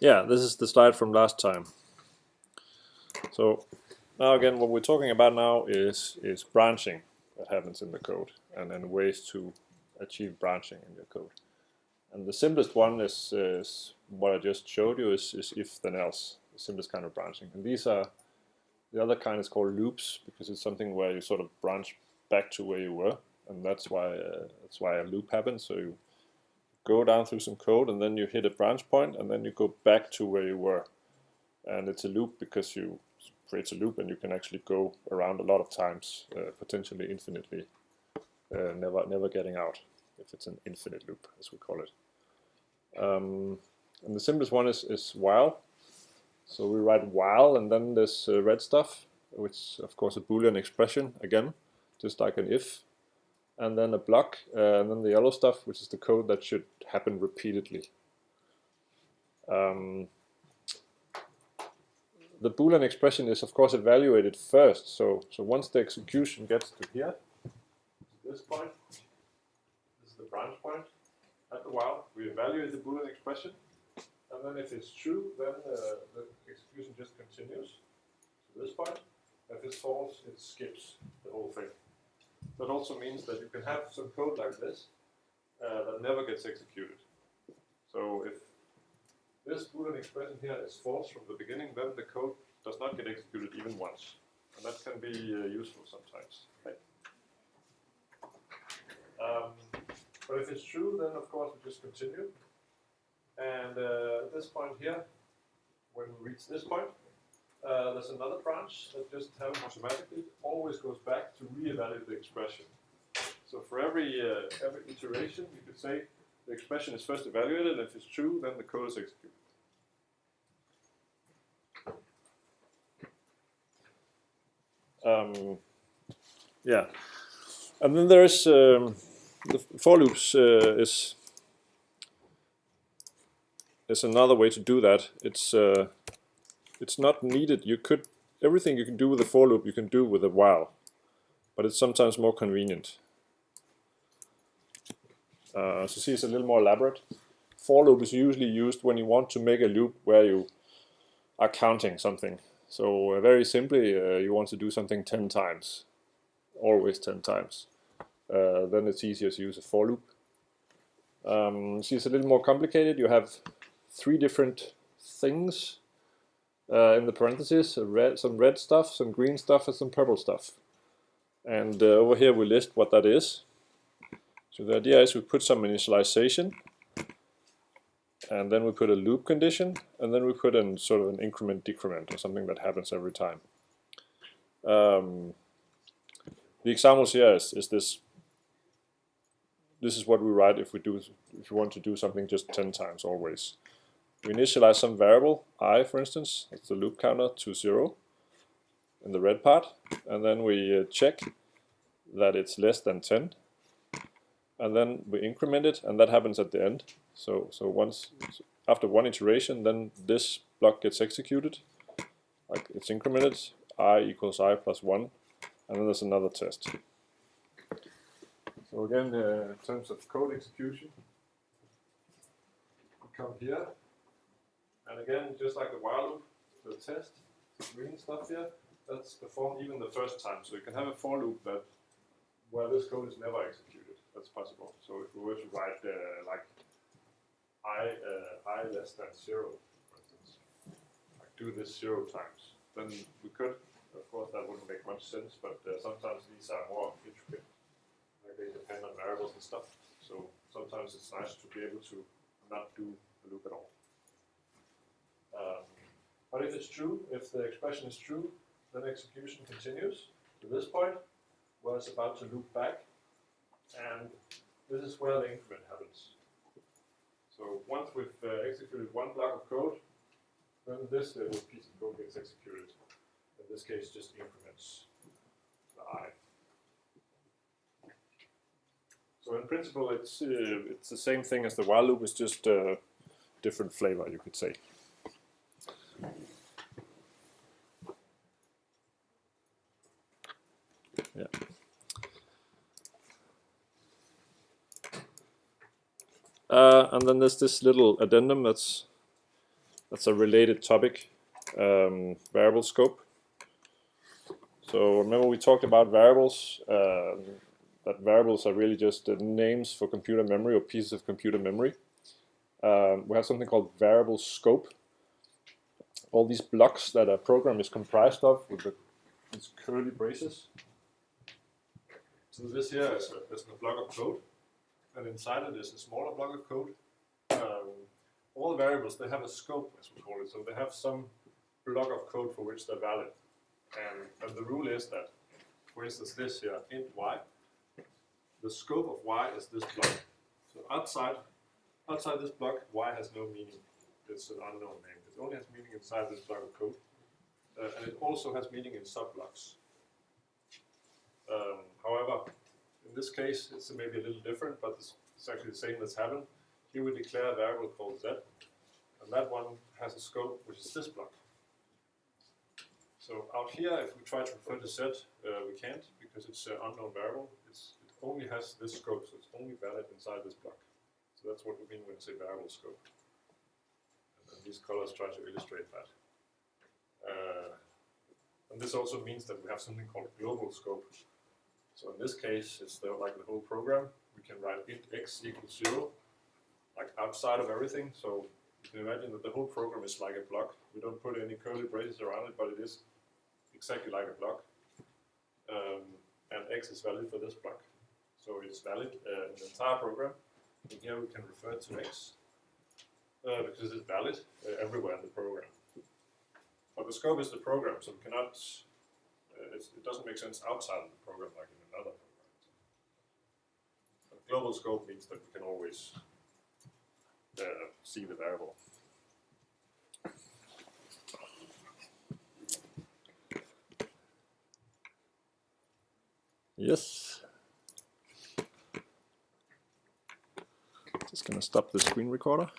Yeah, this is the slide from last time. So now again, what we're talking about now is branching that happens in the code, and then ways to achieve branching in your code. And the simplest one is what I just showed you, is if then else, the simplest kind of branching. And these are, the other kind is called loops, because it's something where you sort of branch back to where you were, and that's why a loop happens. So you go down through some code, and then you hit a branch point, and then you go back to where you were. And it's a loop because you create a loop, and you can actually go around a lot of times, potentially infinitely, never getting out, if it's an infinite loop, as we call it. And the simplest one is while. So we write while, and then this red stuff, which of course a Boolean expression again, just like an if, and then a block, and then the yellow stuff, which is the code that should happen repeatedly. The Boolean expression is of course evaluated first. So once the execution gets to here, to this point, this is the branch point. At the while, we evaluate the Boolean expression, and then if it's true, then the execution just continues to this point. If it's false, it skips the whole thing. That also means that you can have some code like this that never gets executed. So if this Boolean expression here is false from the beginning, then the code does not get executed even once. And that can be useful sometimes. Right? But if it's true, then of course we just continue. And at this point here, when we reach this point, there's another branch that just happens automatically. It always goes back to reevaluate the expression. So for every iteration, you could say the expression is first evaluated, and if it's true, then the code is executed. Yeah, and then there is the for loops is another way to do that. It's not needed. You could everything you can do with a for loop you can do with a while, but it's sometimes more convenient. So see, it's a little more elaborate. For loop is usually used when you want to make a loop where you are counting something. So very simply, you want to do something 10 times, always 10 times. Then it's easier to use a for loop. See, it's a little more complicated. You have 3 different things in the parentheses, some red stuff, some green stuff, and some purple stuff. And over here we list what that is. So the idea is we put some initialization, and then we put a loop condition, and then we put in sort of an increment decrement, or something that happens every time. The examples here is this. This is what we write if you want to do something just 10 times always. We initialize some variable I, for instance, that's the loop counter, to 0 in the red part, and then we check that it's less than 10, and then we increment it, and that happens at the end. So once after one iteration, then this block gets executed, like it's incremented, I equals I plus 1, and then there's another test. So again, in terms of code execution, we come here, and again, just like the while loop, the test, the green stuff here, that's performed even the first time. So you can have a for loop that where this code is never executed. That's possible. So if we were to write like I less than 0, for instance, like do this 0 times, then we could. Of course, that wouldn't make much sense, but sometimes these are more intricate. Like they depend on variables and stuff. So sometimes it's nice to be able to not do a loop at all. But if it's true, if the expression is true, then execution continues to this point, where it's about to loop back, and this is where the increment happens. So once we've executed one block of code, then this little piece of code gets executed. In this case, just increments the I. So in principle, it's the same thing as the while loop, it's just a different flavor, you could say. Yeah. And then there's this little addendum that's That's a related topic, variable scope. So remember we talked about variables, that variables are really just names for computer memory or pieces of computer memory. We have something called variable scope. All these blocks that a program is comprised of with these curly braces. So this here is a block of code, and inside it is a smaller block of code. All the variables, they have a scope, as we call it, so they have some block of code for which they're valid. And the rule is that, for instance, this here, int y, the scope of y is this block. So outside this block, y has no meaning. It's an unknown name. It only has meaning inside this block of code. And it also has meaning in subblocks. However, in this case, it's maybe a little different, but it's actually the same that's happened. Here we declare a variable called z, and that one has a scope, which is this block. So out here, if we try to refer to z, we can't, because it's an unknown variable. It only has this scope, so it's only valid inside this block. So that's what we mean when we say variable scope. And these colors try to illustrate that. And this also means that we have something called global scope. So in this case, it's like the whole program. We can write int x equals 0, like outside of everything. So you can imagine that the whole program is like a block. We don't put any curly braces around it, but it is exactly like a block. And x is valid for this block. So it's valid in the entire program. And here we can refer to x because it's valid everywhere in the program. But the scope is the program, so we cannot. It doesn't make sense outside of the program like in another program. But global scope means that we can always see the variable. Yes. Just gonna stop the screen recorder.